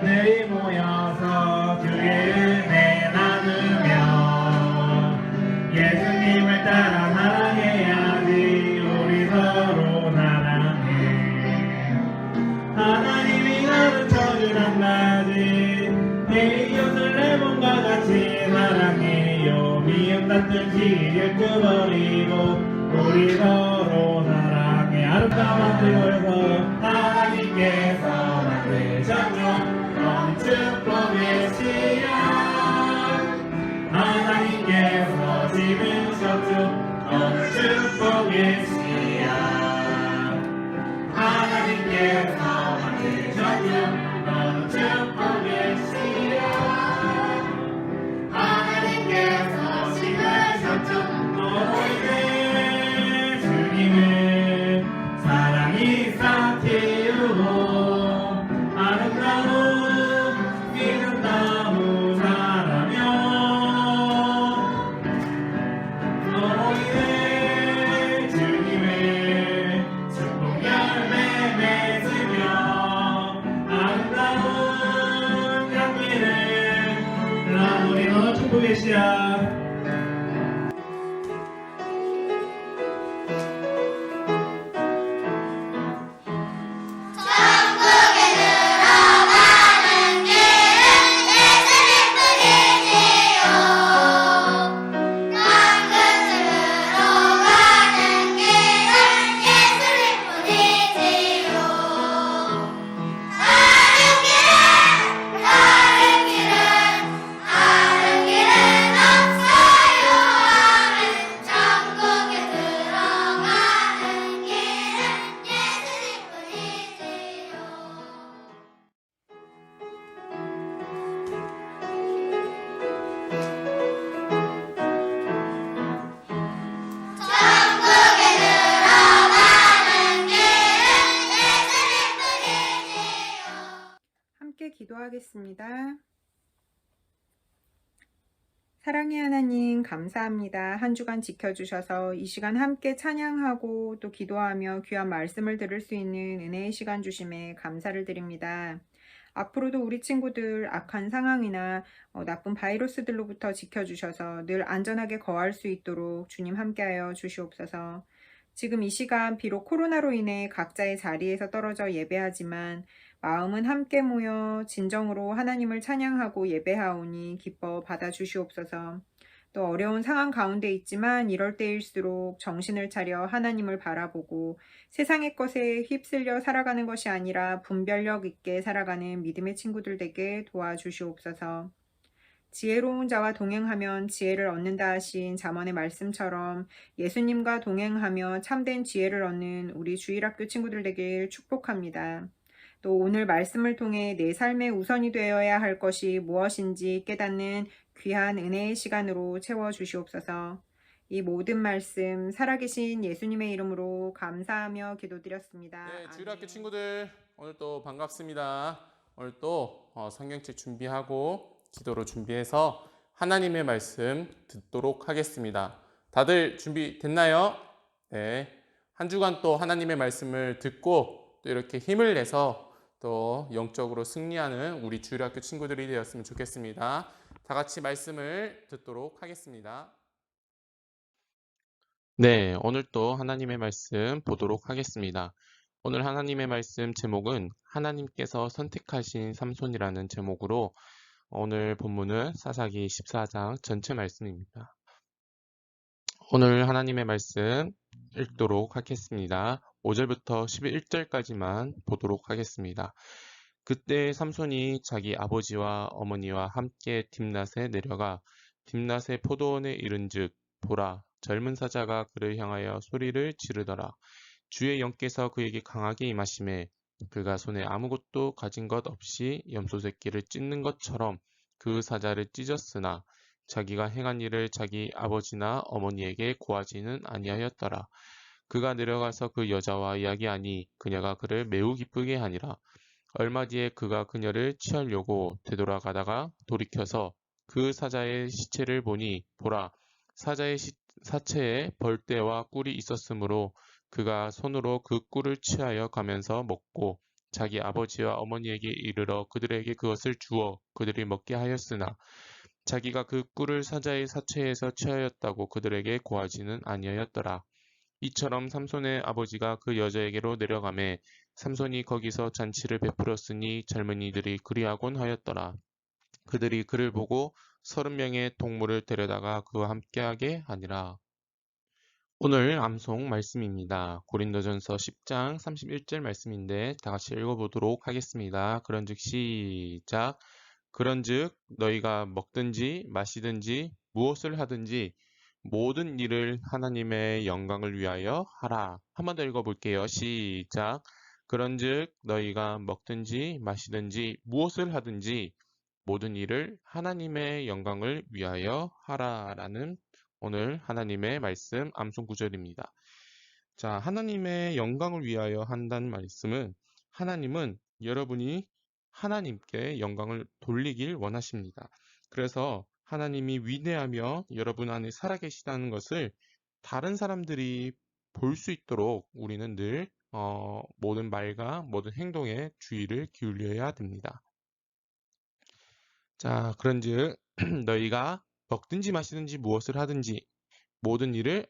사람들이 모여서 주의 은혜 나누며 예수님을 따라 사랑해야지. 우리 서로 사랑해. 하나님이 가르쳐준 한 가지, 내 이웃을 내 몸과 같이 사랑해요. 미움 다툼 시기를 끄버리고 우리 서로 사랑해. 아름다운 그리고서 하나님께서 만드셨죠. 넌 축복의 씨앗. 하나님께서 심으셨죠. 넌 축복의 씨앗. 하나님께서 만드셨죠. 넌 축복의 씨앗. 하나님께서 심으셨죠. 너희들 주님의 사랑이 싹 틔우고 아름다운 믿음 나무 자라며 너희들 주님의 축복 열매 맺으며 아름다운 향기를 나누리. 너는 축복의 씨앗. 함께 기도하겠습니다. 사랑의 하나님, 감사합니다. 한 주간 지켜주셔서 이 시간 함께 찬양하고 또 기도하며 귀한 말씀을 들을 수 있는 은혜의 시간 주심에 감사를 드립니다. 앞으로도 우리 친구들 악한 상황이나 나쁜 바이러스들로부터 지켜주셔서 늘 안전하게 거할 수 있도록 주님 함께하여 주시옵소서. 지금 이 시간 비록 코로나로 인해 각자의 자리에서 떨어져 예배하지만 마음은 함께 모여 진정으로 하나님을 찬양하고 예배하오니 기뻐 받아주시옵소서. 또 어려운 상황 가운데 있지만 이럴 때일수록 정신을 차려 하나님을 바라보고 세상의 것에 휩쓸려 살아가는 것이 아니라 분별력 있게 살아가는 믿음의 친구들 되게 도와주시옵소서. 지혜로운 자와 동행하면 지혜를 얻는다 하신 잠언의 말씀처럼 예수님과 동행하며 참된 지혜를 얻는 우리 주일학교 친구들 되길 축복합니다. 또 오늘 말씀을 통해 내 삶의 우선이 되어야 할 것이 무엇인지 깨닫는 귀한 은혜의 시간으로 채워주시옵소서. 이 모든 말씀 살아계신 예수님의 이름으로 감사하며 기도드렸습니다. 네, 주일학교 친구들 오늘 또 반갑습니다. 오늘 또 성경책 준비하고 기도로 준비해서 하나님의 말씀 듣도록 하겠습니다. 다들 준비됐나요? 네, 한 주간 또 하나님의 말씀을 듣고 또 이렇게 힘을 내서 또 영적으로 승리하는 우리 주일학교 친구들이 되었으면 좋겠습니다. 다 같이 말씀을 듣도록 하겠습니다. 네, 오늘 또 하나님의 말씀 보도록 하겠습니다. 오늘 하나님의 말씀 제목은 하나님께서 선택하신 삼손이라는 제목으로 오늘 본문은 사사기 14장 전체 말씀입니다. 오늘 하나님의 말씀 읽도록 하겠습니다. 5절부터 11절까지만 보도록 하겠습니다. 그때 삼손이 자기 아버지와 어머니와 함께 딥낫에 내려가 딥낫의 포도원에 이른즉 보라 젊은 사자가 그를 향하여 소리를 지르더라. 주의 영께서 그에게 강하게 임하시매 그가 손에 아무것도 가진 것 없이 염소 새끼를 찢는 것처럼 그 사자를 찢었으나 자기가 행한 일을 자기 아버지나 어머니에게 고하지는 아니하였더라. 그가 내려가서 그 여자와 이야기하니 그녀가 그를 매우 기쁘게 하니라. 얼마 뒤에 그가 그녀를 취하려고 되돌아가다가 돌이켜서 그 사자의 시체를 보니 보라 사자의 사체에 벌떼와 꿀이 있었으므로 그가 손으로 그 꿀을 취하여 가면서 먹고 자기 아버지와 어머니에게 이르러 그들에게 그것을 주어 그들이 먹게 하였으나 자기가 그 꿀을 사자의 사체에서 취하였다고 그들에게 고하지는 아니하였더라. 이처럼 삼손의 아버지가 그 여자에게로 내려가매 삼손이 거기서 잔치를 베풀었으니 젊은이들이 그리하곤 하였더라. 그들이 그를 보고 30명의 동물을 데려다가 그와 함께하게 하니라. 오늘 암송 말씀입니다. 고린도전서 10장 31절 말씀인데 다 같이 읽어보도록 하겠습니다. 그런즉 시작. 그런즉 너희가 먹든지 마시든지 무엇을 하든지 모든 일을 하나님의 영광을 위하여 하라. 한 번 더 읽어볼게요. 시작. 그런즉 너희가 먹든지 마시든지 무엇을 하든지 모든 일을 하나님의 영광을 위하여 하라라는 오늘 하나님의 말씀 암송 구절입니다. 자, 하나님의 영광을 위하여 한다는 말씀은 하나님은 여러분이 하나님께 영광을 돌리길 원하십니다. 그래서 하나님이 위대하며 여러분 안에 살아계시다는 것을 다른 사람들이 볼 수 있도록 우리는 늘 모든 말과 모든 행동에 주의를 기울여야 됩니다. 자, 그런즉 너희가 먹든지 마시든지 무엇을 하든지 모든 일을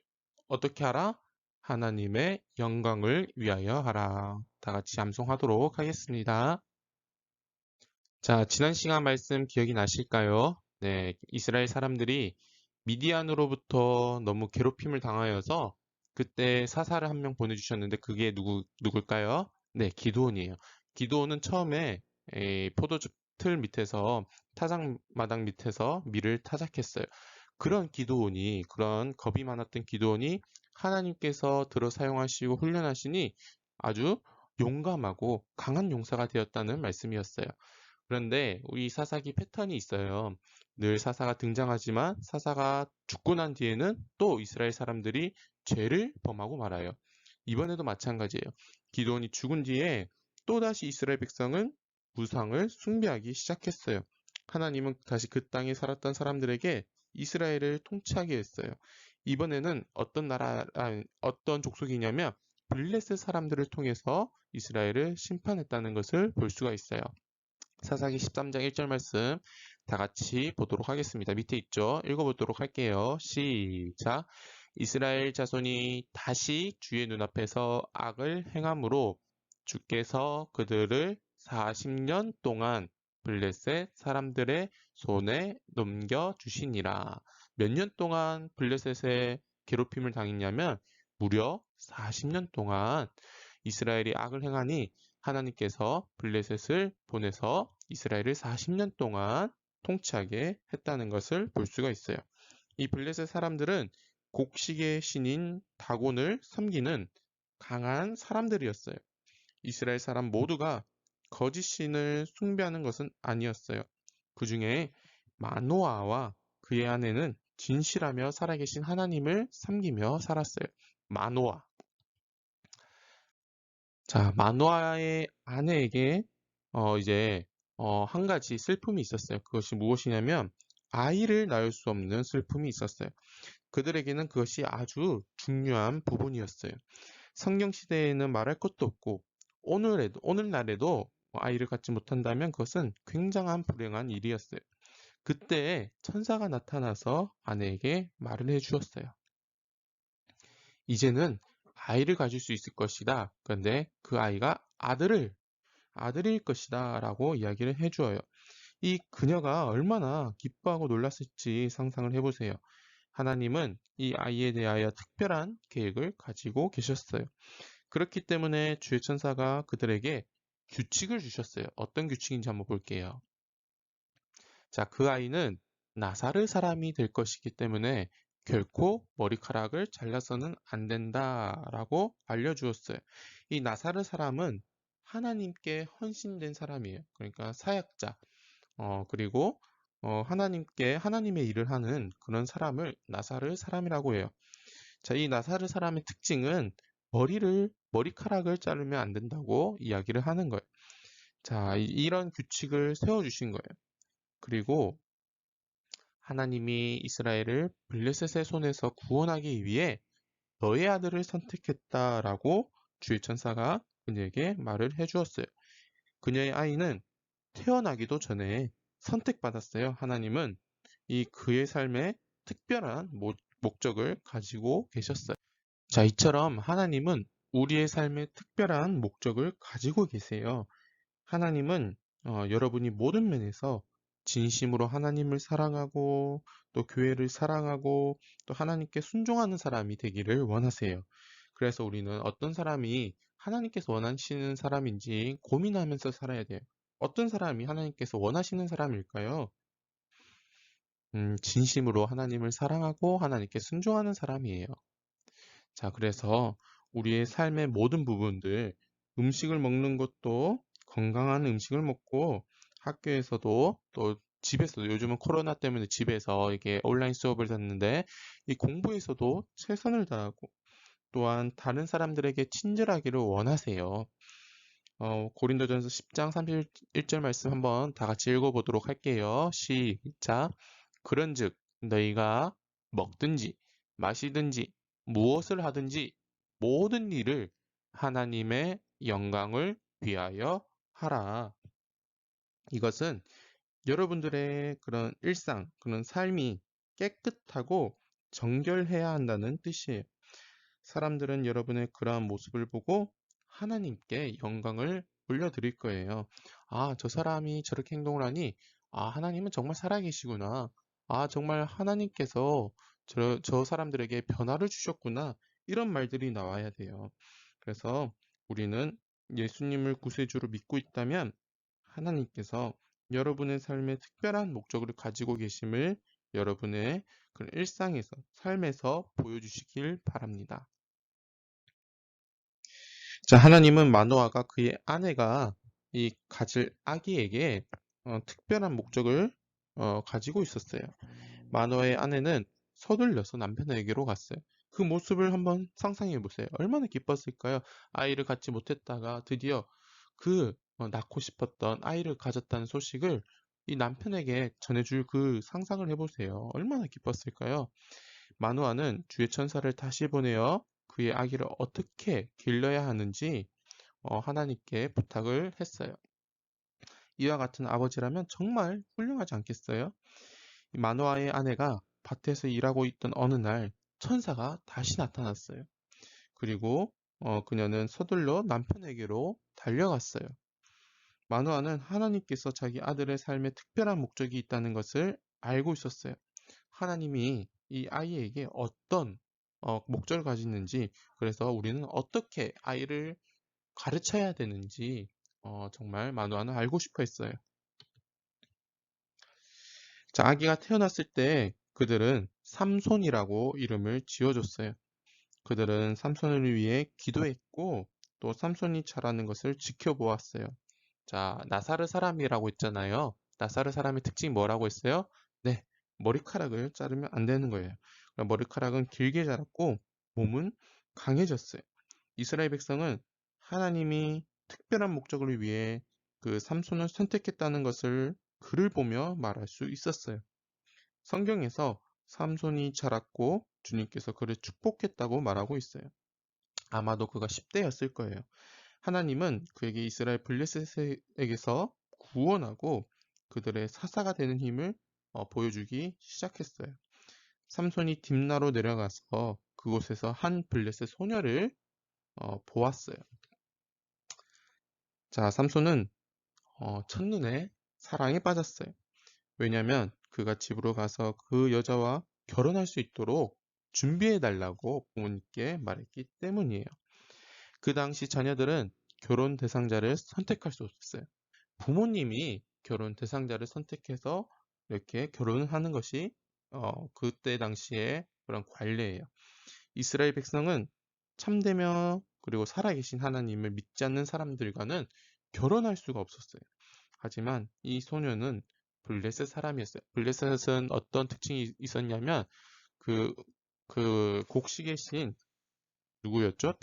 어떻게 하라? 하나님의 영광을 위하여 하라. 다 같이 암송하도록 하겠습니다. 자, 지난 시간 말씀 기억이 나실까요? 네, 이스라엘 사람들이 미디안으로부터 너무 괴롭힘을 당하여서 그때 사사를 한 명 보내주셨는데 그게 누굴까요? 네, 기드온이에요. 기드온은 처음에 포도즙 틀 밑에서 타작마당 밑에서 밀을 타작했어요. 그런 겁이 많았던 기드온이 하나님께서 들어 사용하시고 훈련하시니 아주 용감하고 강한 용사가 되었다는 말씀이었어요. 그런데 우리 사사기 패턴이 있어요. 늘 사사가 등장하지만 사사가 죽고 난 뒤에는 또 이스라엘 사람들이 죄를 범하고 말아요. 이번에도 마찬가지예요. 기드온이 죽은 뒤에 또다시 이스라엘 백성은 우상을 숭배하기 시작했어요. 하나님은 다시 그 땅에 살았던 사람들에게 이스라엘을 통치하게 했어요. 이번에는 어떤 족속이냐면 블레셋 사람들을 통해서 이스라엘을 심판했다는 것을 볼 수가 있어요. 사사기 13장 1절 말씀 다 같이 보도록 하겠습니다. 밑에 있죠? 읽어보도록 할게요. 시작. 이스라엘 자손이 다시 주의 눈앞에서 악을 행함으로 주께서 그들을 40년 동안 블레셋 사람들의 손에 넘겨주시니라. 몇 년 동안 블레셋의 괴롭힘을 당했냐면 무려 40년 동안 이스라엘이 악을 행하니 하나님께서 블레셋을 보내서 이스라엘을 40년 동안 통치하게 했다는 것을 볼 수가 있어요. 이 블레셋 사람들은 곡식의 신인 다곤을 섬기는 강한 사람들이었어요. 이스라엘 사람 모두가 거짓 신을 숭배하는 것은 아니었어요. 그 중에 마노아와 그의 아내는 진실하며 살아계신 하나님을 섬기며 살았어요. 마노아. 자, 마노아의 아내에게 한 가지 슬픔이 있었어요. 그것이 무엇이냐면 아이를 낳을 수 없는 슬픔이 있었어요. 그들에게는 그것이 아주 중요한 부분이었어요. 성경 시대에는 말할 것도 없고 오늘날에도 아이를 갖지 못한다면 그것은 굉장한 불행한 일이었어요. 그때 천사가 나타나서 아내에게 말을 해주었어요. 이제는 아이를 가질 수 있을 것이다. 그런데 그 아이가 아들일 것이다 라고 이야기를 해주어요. 이 그녀가 얼마나 기뻐하고 놀랐을지 상상을 해보세요. 하나님은 이 아이에 대하여 특별한 계획을 가지고 계셨어요. 그렇기 때문에 주의 천사가 그들에게 규칙을 주셨어요. 어떤 규칙인지 한번 볼게요. 자, 그 아이는 나사르 사람이 될 것이기 때문에 결코 머리카락을 잘라서는 안 된다라고 알려주었어요. 이 나사르 사람은 하나님께 헌신된 사람이에요. 그러니까 사역자. 그리고 하나님의 일을 하는 그런 사람을 나사르 사람이라고 해요. 자, 이 나사르 사람의 특징은 머리카락을 자르면 안 된다고 이야기를 하는 거예요. 자, 이런 규칙을 세워주신 거예요. 그리고 하나님이 이스라엘을 블레셋의 손에서 구원하기 위해 너의 아들을 선택했다라고 주의 천사가 그녀에게 말을 해주었어요. 그녀의 아이는 태어나기도 전에 선택받았어요. 하나님은 그의 삶에 특별한 목적을 가지고 계셨어요. 자, 이처럼 하나님은 우리의 삶에 특별한 목적을 가지고 계세요. 하나님은 여러분이 모든 면에서 진심으로 하나님을 사랑하고 또 교회를 사랑하고 또 하나님께 순종하는 사람이 되기를 원하세요. 그래서 우리는 어떤 사람이 하나님께서 원하시는 사람인지 고민하면서 살아야 돼요. 어떤 사람이 하나님께서 원하시는 사람일까요? 진심으로 하나님을 사랑하고 하나님께 순종하는 사람이에요. 자, 그래서 우리의 삶의 모든 부분들, 음식을 먹는 것도 건강한 음식을 먹고 학교에서도 또 집에서도 요즘은 코로나 때문에 집에서 이게 온라인 수업을 듣는데 이 공부에서도 최선을 다하고 또한 다른 사람들에게 친절하기를 원하세요. 고린도전서 10장 31절 말씀 한번 다 같이 읽어보도록 할게요. 시작. 그런즉 너희가 먹든지 마시든지 무엇을 하든지 모든 일을 하나님의 영광을 위하여 하라. 이것은 여러분들의 그런 일상, 그런 삶이 깨끗하고 정결해야 한다는 뜻이에요. 사람들은 여러분의 그러한 모습을 보고 하나님께 영광을 올려드릴 거예요. 아, 저 사람이 저렇게 행동을 하니, 아, 하나님은 정말 살아계시구나. 아, 정말 하나님께서 저 사람들에게 변화를 주셨구나. 이런 말들이 나와야 돼요. 그래서 우리는 예수님을 구세주로 믿고 있다면 하나님께서 여러분의 삶에 특별한 목적을 가지고 계심을 여러분의 그런 일상에서, 삶에서 보여주시길 바랍니다. 자, 하나님은 마노아가 그의 아내가 이 가질 아기에게 특별한 목적을 가지고 있었어요. 마노아의 아내는 서둘러서 남편에게로 갔어요. 그 모습을 한번 상상해 보세요. 얼마나 기뻤을까요? 아이를 갖지 못했다가 드디어 낳고 싶었던 아이를 가졌다는 소식을 이 남편에게 전해줄 그 상상을 해보세요. 얼마나 기뻤을까요? 마노아는 주의 천사를 다시 보내어 그의 아기를 어떻게 길러야 하는지 하나님께 부탁을 했어요. 이와 같은 아버지라면 정말 훌륭하지 않겠어요? 이 마노아의 아내가 밭에서 일하고 있던 어느 날 천사가 다시 나타났어요. 그리고 그녀는 서둘러 남편에게로 달려갔어요. 마노아는 하나님께서 자기 아들의 삶에 특별한 목적이 있다는 것을 알고 있었어요. 하나님이 이 아이에게 어떤 목적을 가지는지, 그래서 우리는 어떻게 아이를 가르쳐야 되는지 정말 마누아는 알고 싶어 했어요. 자, 아기가 태어났을 때 그들은 삼손이라고 이름을 지어줬어요. 그들은 삼손을 위해 기도했고 또 삼손이 자라는 것을 지켜보았어요. 자, 나사르 사람이라고 했잖아요. 나사르 사람의 특징이 뭐라고 했어요? 네, 머리카락을 자르면 안 되는 거예요. 머리카락은 길게 자랐고 몸은 강해졌어요. 이스라엘 백성은 하나님이 특별한 목적을 위해 그 삼손을 선택했다는 것을 글을 보며 말할 수 있었어요. 성경에서 삼손이 자랐고 주님께서 그를 축복했다고 말하고 있어요. 아마도 그가 10대였을 거예요. 하나님은 그에게 이스라엘 블레셋에게서 구원하고 그들의 사사가 되는 힘을 보여주기 시작했어요. 삼손이 딥나로 내려가서 그곳에서 한 블레셋 소녀를 보았어요. 자, 삼손은 첫눈에 사랑에 빠졌어요. 왜냐하면 그가 집으로 가서 그 여자와 결혼할 수 있도록 준비해 달라고 부모님께 말했기 때문이에요. 그 당시 자녀들은 결혼 대상자를 선택할 수 없었어요. 부모님이 결혼 대상자를 선택해서 이렇게 결혼을 하는 것이 그때 당시에 그런 관례예요. 이스라엘 백성은 참되며 그리고 살아계신 하나님을 믿지 않는 사람들과는 결혼할 수가 없었어요. 하지만 이 소녀는 블레셋 사람이었어요. 블레셋은 어떤 특징이 있었냐면 그 곡식의 신 누구였죠?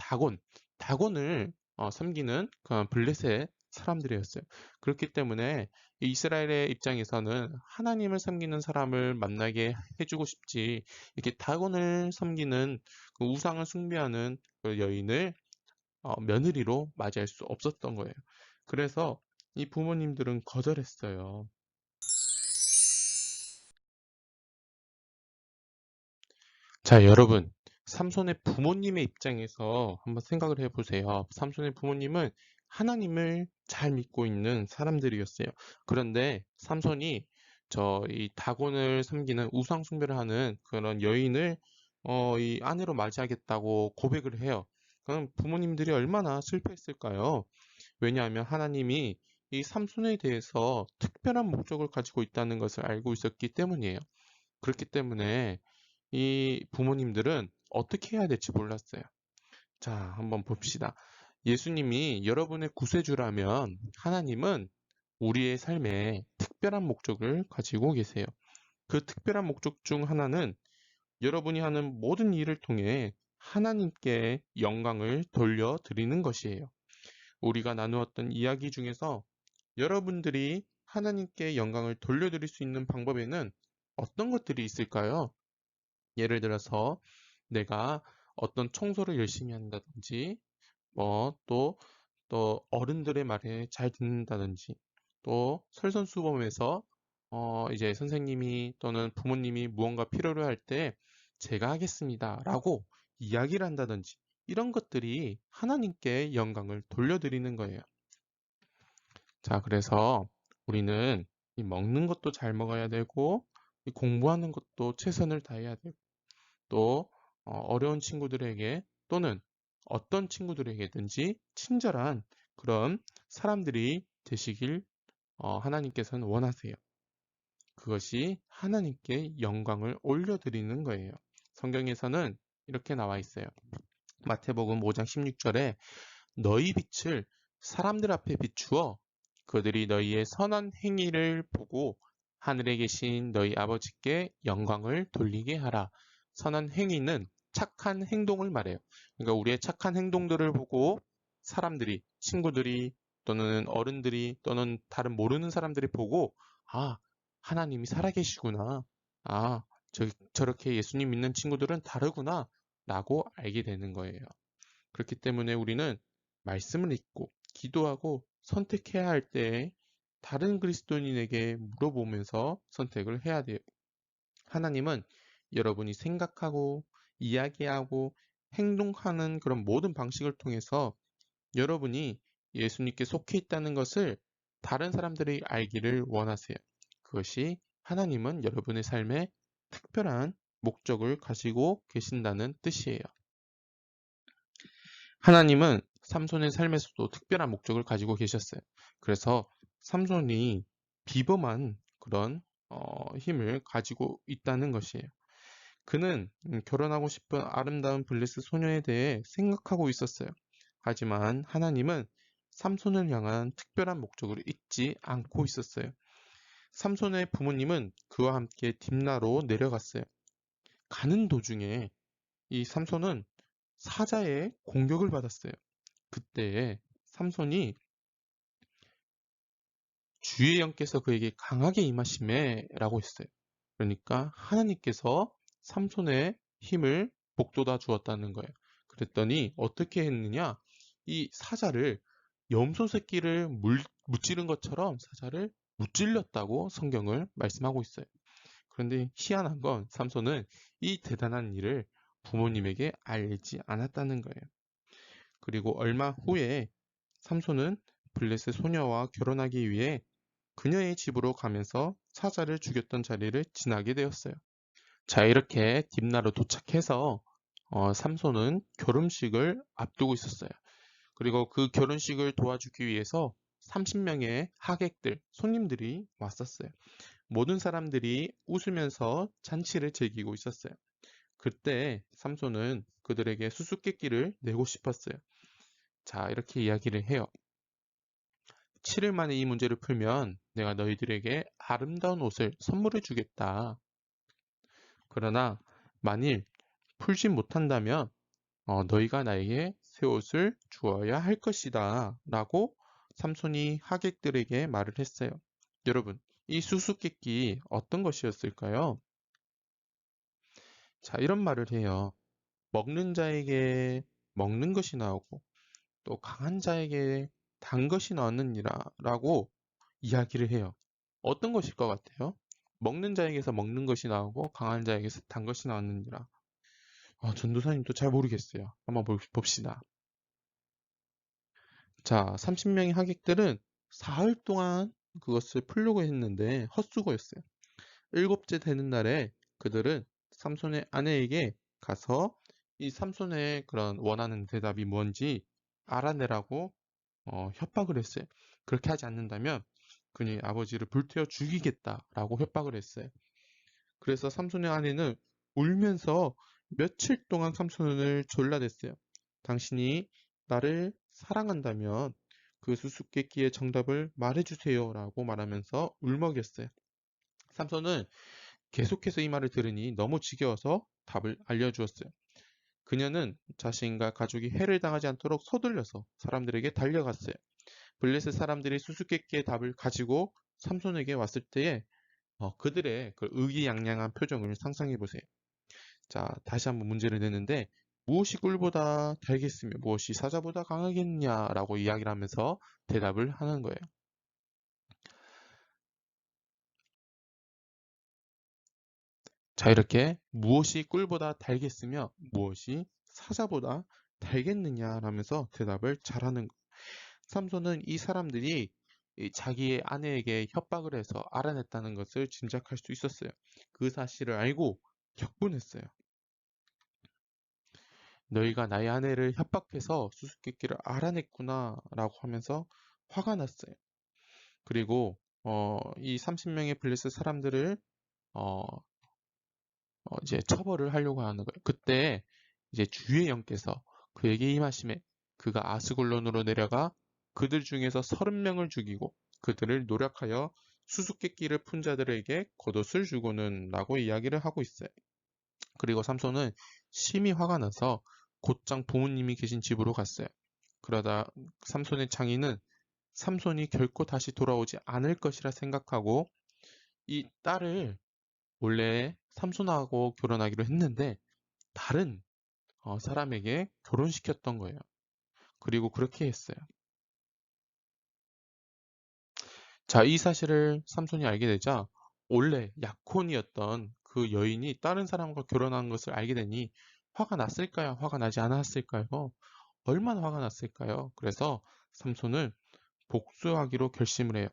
다곤을 섬기는 그 블레셋 사람들이었어요. 그렇기 때문에 이스라엘의 입장에서는 하나님을 섬기는 사람을 만나게 해주고 싶지 이렇게 다곤을 섬기는 그 우상을 숭배하는 그 여인을 며느리로 맞이할 수 없었던 거예요. 그래서 이 부모님들은 거절했어요. 자, 여러분, 삼손의 부모님의 입장에서 한번 생각을 해보세요. 삼손의 부모님은 하나님을 잘 믿고 있는 사람들이었어요. 그런데 삼손이 이 다곤을 섬기는 우상 숭배를 하는 그런 여인을 이 아내로 맞이하겠다고 고백을 해요. 그럼 부모님들이 얼마나 슬퍼했을까요? 왜냐하면 하나님이 이 삼손에 대해서 특별한 목적을 가지고 있다는 것을 알고 있었기 때문이에요. 그렇기 때문에 이 부모님들은 어떻게 해야 될지 몰랐어요. 자, 한번 봅시다. 예수님이 여러분의 구세주라면 하나님은 우리의 삶에 특별한 목적을 가지고 계세요. 그 특별한 목적 중 하나는 여러분이 하는 모든 일을 통해 하나님께 영광을 돌려드리는 것이에요. 우리가 나누었던 이야기 중에서 여러분들이 하나님께 영광을 돌려드릴 수 있는 방법에는 어떤 것들이 있을까요? 예를 들어서 내가 어떤 청소를 열심히 한다든지, 또 어른들의 말에 잘 듣는다든지, 또 설선수범에서 이제 선생님이 또는 부모님이 무언가 필요로 할 때 제가 하겠습니다 라고 이야기를 한다든지, 이런 것들이 하나님께 영광을 돌려드리는 거예요. 자, 그래서 우리는 이 먹는 것도 잘 먹어야 되고, 이 공부하는 것도 최선을 다해야 되고, 또 어려운 친구들에게 또는 어떤 친구들에게든지 친절한 그런 사람들이 되시길 하나님께서는 원하세요. 그것이 하나님께 영광을 올려드리는 거예요. 성경에서는 이렇게 나와 있어요. 마태복음 5장 16절에 너희 빛을 사람들 앞에 비추어 그들이 너희의 선한 행위를 보고 하늘에 계신 너희 아버지께 영광을 돌리게 하라. 선한 행위는 착한 행동을 말해요. 그러니까 우리의 착한 행동들을 보고 사람들이, 친구들이 또는 어른들이 또는 다른 모르는 사람들이 보고 아, 하나님이 살아계시구나. 아, 저렇게 예수님 믿는 친구들은 다르구나. 라고 알게 되는 거예요. 그렇기 때문에 우리는 말씀을 읽고 기도하고 선택해야 할 때 다른 그리스도인에게 물어보면서 선택을 해야 돼요. 하나님은 여러분이 생각하고 이야기하고 행동하는 그런 모든 방식을 통해서 여러분이 예수님께 속해 있다는 것을 다른 사람들이 알기를 원하세요. 그것이 하나님은 여러분의 삶에 특별한 목적을 가지고 계신다는 뜻이에요. 하나님은 삼손의 삶에서도 특별한 목적을 가지고 계셨어요. 그래서 삼손이 비범한 그런 힘을 가지고 있다는 것이에요. 그는 결혼하고 싶은 아름다운 블레스 소녀에 대해 생각하고 있었어요. 하지만 하나님은 삼손을 향한 특별한 목적을 잊지 않고 있었어요. 삼손의 부모님은 그와 함께 딥나로 내려갔어요. 가는 도중에 이 삼손은 사자의 공격을 받았어요. 그때 삼손이 주의 영께서 그에게 강하게 임하시매 라고 했어요. 그러니까 하나님께서 삼손의 힘을 북돋아 주었다는 거예요. 그랬더니 어떻게 했느냐? 이 사자를 염소 새끼를 무찌른 것처럼 사자를 무찔렀다고 성경을 말씀하고 있어요. 그런데 희한한 건 삼손은 이 대단한 일을 부모님에게 알지 않았다는 거예요. 그리고 얼마 후에 삼손은 블레셋 소녀와 결혼하기 위해 그녀의 집으로 가면서 사자를 죽였던 자리를 지나게 되었어요. 자, 이렇게 딥나로 도착해서 삼손은 결혼식을 앞두고 있었어요. 그리고 그 결혼식을 도와주기 위해서 30명의 하객들, 손님들이 왔었어요. 모든 사람들이 웃으면서 잔치를 즐기고 있었어요. 그때 삼손은 그들에게 수수께끼를 내고 싶었어요. 자, 이렇게 이야기를 해요. 7일 만에 이 문제를 풀면 내가 너희들에게 아름다운 옷을 선물해 주겠다. 그러나 만일 풀지 못한다면 너희가 나에게 새 옷을 주어야 할 것이다. 라고 삼손이 하객들에게 말을 했어요. 여러분, 이 수수께끼 어떤 것이었을까요? 자, 이런 말을 해요. 먹는 자에게 먹는 것이 나오고 또 강한 자에게 단 것이 나왔느니라 라고 이야기를 해요. 어떤 것일 것 같아요? 먹는 자에게서 먹는 것이 나오고 강한 자에게서 단 것이 나왔느니라. 전도사님도 잘 모르겠어요. 한번 봅시다. 자, 30명의 하객들은 사흘 동안 그것을 풀려고 했는데 헛수고였어요. 일곱째 되는 날에 그들은 삼손의 아내에게 가서 이 삼손의 그런 원하는 대답이 뭔지 알아내라고 협박을 했어요. 그렇게 하지 않는다면 그의 아버지를 불태워 죽이겠다라고 협박을 했어요. 그래서 삼손의 아내는 울면서 며칠 동안 삼손을 졸라댔어요. 당신이 나를 사랑한다면 그 수수께끼의 정답을 말해주세요 라고 말하면서 울먹였어요. 삼손은 계속해서 이 말을 들으니 너무 지겨워서 답을 알려주었어요. 그녀는 자신과 가족이 해를 당하지 않도록 서둘러서 사람들에게 달려갔어요. 블레셋 사람들이 수수께끼의 답을 가지고 삼손에게 왔을 때에 그들의 그 의기양양한 표정을 상상해 보세요. 자, 다시 한번 문제를 내는데 무엇이 꿀보다 달겠으며 무엇이 사자보다 강하겠냐라고 이야기를 하면서 대답을 하는 거예요. 자, 이렇게 무엇이 꿀보다 달겠으며 무엇이 사자보다 달겠느냐라면서 대답을 잘하는 거예요. 삼손은 이 사람들이 자기의 아내에게 협박을 해서 알아냈다는 것을 짐작할 수 있었어요. 그 사실을 알고 격분했어요. 너희가 나의 아내를 협박해서 수수께끼를 알아냈구나 라고 하면서 화가 났어요. 그리고 이 30명의 블레셋 사람들을 어, 이제 처벌을 하려고 하는 거예요. 그때 이제 주의 영께서 그에게 임하심에 그가 아스글론으로 내려가 그들 중에서 30명을 죽이고 그들을 노력하여 수수께끼를 푼 자들에게 겉옷을 주고는 라고 이야기를 하고 있어요. 그리고 삼손은 심히 화가 나서 곧장 부모님이 계신 집으로 갔어요. 그러다 삼손의 장인은 삼손이 결코 다시 돌아오지 않을 것이라 생각하고 이 딸을 원래 삼손하고 결혼하기로 했는데 다른 사람에게 결혼시켰던 거예요. 그리고 그렇게 했어요. 자, 이 사실을 삼손이 알게 되자 원래 약혼이었던 그 여인이 다른 사람과 결혼한 것을 알게 되니 화가 났을까요? 화가 나지 않았을까요? 얼마나 화가 났을까요? 그래서 삼손을 복수하기로 결심을 해요.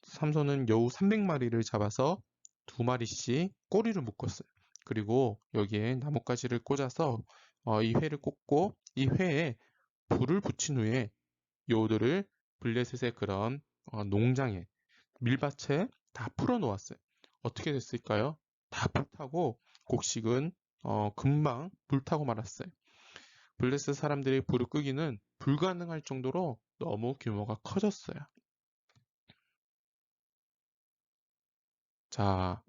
삼손은 여우 300마리를 잡아서 2마리씩 꼬리를 묶었어요. 그리고 여기에 나뭇가지를 꽂아서 이 회를 꽂고 이 회에 불을 붙인 후에 여우들을 블레셋의 그런 농장에 밀밭에 다 풀어 놓았어요. 어떻게 됐을까요? 다 불타고 곡식은 금방 불타고 말았어요. 블레셋 사람들이 불을 끄기는 불가능할 정도로 너무 규모가 커졌어요. 자,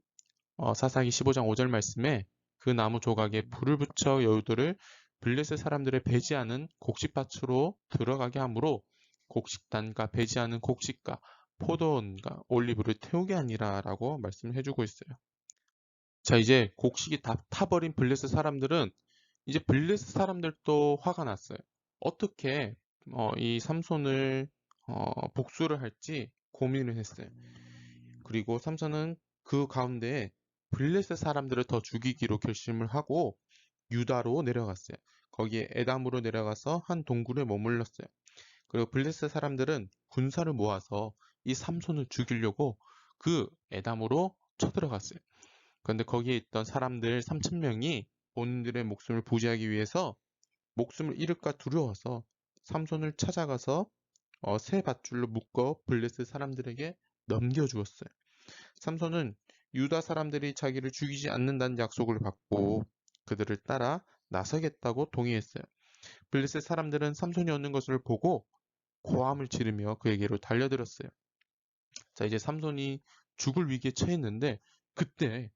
사사기 15장 5절 말씀에 그 나무 조각에 불을 붙여 여우들을 블레셋 사람들의 배지하는 곡식밭으로 들어가게 하므로 곡식단과 배지하는 곡식과 포도원과 올리브를 태우게 하니라 라고 말씀을 해주고 있어요. 자, 이제 곡식이 다 타버린 블레셋 사람들은 이제 블레셋 사람들도 화가 났어요. 어떻게 이 삼손을 복수를 할지 고민을 했어요. 그리고 삼손은 그 가운데 블레셋 사람들을 더 죽이기로 결심을 하고 유다로 내려갔어요. 거기에 에담으로 내려가서 한 동굴에 머물렀어요. 그리고 블레셋 사람들은 군사를 모아서 이 삼손을 죽이려고 그 에담으로 쳐들어갔어요. 그런데 거기에 있던 사람들 3,000명이 본인들의 목숨을 부지하기 위해서 목숨을 잃을까 두려워서 삼손을 찾아가서 새 밧줄로 묶어 블레셋 사람들에게 넘겨주었어요. 삼손은 유다 사람들이 자기를 죽이지 않는다는 약속을 받고 그들을 따라 나서겠다고 동의했어요. 블레셋 사람들은 삼손이 오는 것을 보고 고함을 지르며 그에게로 달려들었어요. 자, 이제 삼손이 죽을 위기에 처했는데 그때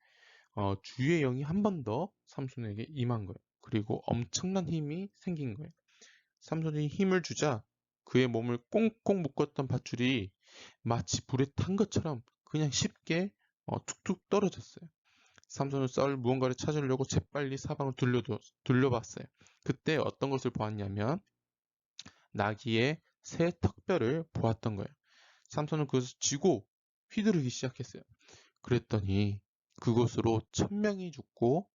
주의 영이 한 번 더 삼손에게 임한 거예요. 그리고 엄청난 힘이 생긴 거예요. 삼손이 힘을 주자 그의 몸을 꽁꽁 묶었던 밧줄이 마치 불에 탄 것처럼 그냥 쉽게 툭툭 떨어졌어요. 삼손은 썰 무언가를 찾으려고 재빨리 사방을 둘러봤어요. 그때 어떤 것을 보았냐면 나귀의 새 턱뼈를 보았던 거예요. 삼손은 그것을 쥐고 휘두르기 시작했어요. 그랬더니 그것으로 1000명이 죽고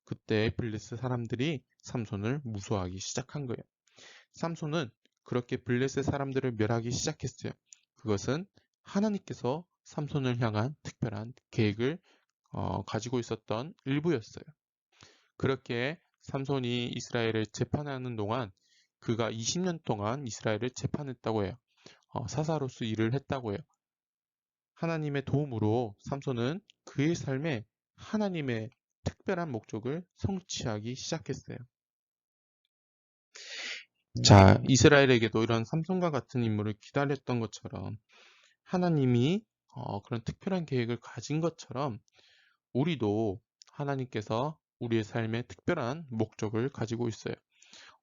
그때 블레셋 사람들이 삼손을 무서워하기 시작한 거예요. 삼손은 그렇게 블레셋 사람들을 멸하기 시작했어요. 그것은 하나님께서 삼손을 향한 특별한 계획을 가지고 있었던 일부였어요. 그렇게 삼손이 이스라엘을 재판하는 동안 그가 20년 동안 이스라엘을 재판했다고 해요. 사사로서 일을 했다고 해요. 하나님의 도움으로 삼손은 그의 삶에 하나님의 특별한 목적을 성취하기 시작했어요. 자, 이스라엘에게도 이런 삼손과 같은 인물을 기다렸던 것처럼 하나님이 그런 특별한 계획을 가진 것처럼 우리도 하나님께서 우리의 삶에 특별한 목적을 가지고 있어요.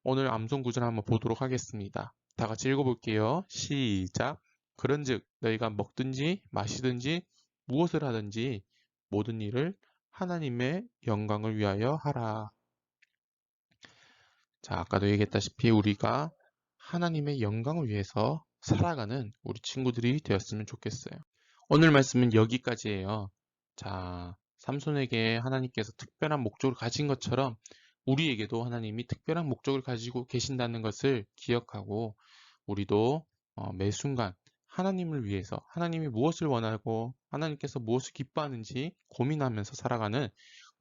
오늘 암송 구절 한번 보도록 하겠습니다. 다 같이 읽어볼게요. 시작. 그런즉 너희가 먹든지 마시든지 무엇을 하든지 모든 일을 하나님의 영광을 위하여 하라. 자, 아까도 얘기했다시피 우리가 하나님의 영광을 위해서 살아가는 우리 친구들이 되었으면 좋겠어요. 오늘 말씀은 여기까지예요. 자, 삼손에게 하나님께서 특별한 목적을 가진 것처럼 우리에게도 하나님이 특별한 목적을 가지고 계신다는 것을 기억하고 우리도 매 순간 하나님을 위해서 하나님이 무엇을 원하고 하나님께서 무엇을 기뻐하는지 고민하면서 살아가는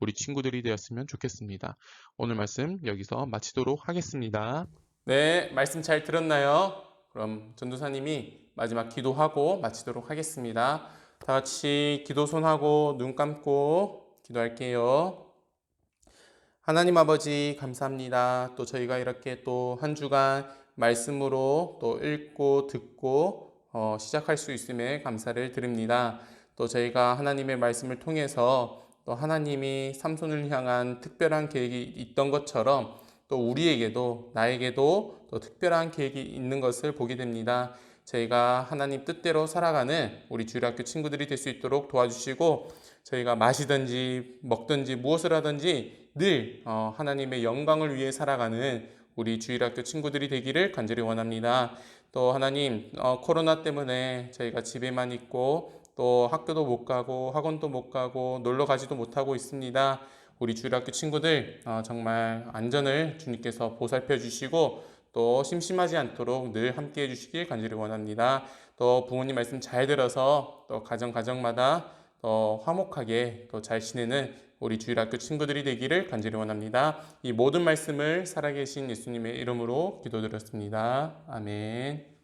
우리 친구들이 되었으면 좋겠습니다. 오늘 말씀 여기서 마치도록 하겠습니다. 네, 말씀 잘 들었나요? 그럼 전도사님이 마지막 기도하고 마치도록 하겠습니다. 다 같이 기도 손하고 눈 감고 기도할게요. 하나님 아버지 감사합니다. 또 저희가 이렇게 또 한 주간 말씀으로 또 읽고 듣고 시작할 수 있음에 감사를 드립니다. 또 저희가 하나님의 말씀을 통해서 또 하나님이 삼손을 향한 특별한 계획이 있던 것처럼 또 우리에게도 나에게도 또 특별한 계획이 있는 것을 보게 됩니다. 저희가 하나님 뜻대로 살아가는 우리 주일학교 친구들이 될 수 있도록 도와주시고 저희가 마시든지 먹든지 무엇을 하든지 늘 하나님의 영광을 위해 살아가는 우리 주일학교 친구들이 되기를 간절히 원합니다. 또 하나님 코로나 때문에 저희가 집에만 있고 또 학교도 못 가고 학원도 못 가고 놀러 가지도 못하고 있습니다. 우리 주일학교 친구들 정말 안전을 주님께서 보살펴 주시고 또 심심하지 않도록 늘 함께 해주시길 간절히 원합니다. 또 부모님 말씀 잘 들어서 또 가정마다 더 화목하게 또 잘 지내는 우리 주일학교 친구들이 되기를 간절히 원합니다. 이 모든 말씀을 살아계신 예수님의 이름으로 기도드렸습니다. 아멘.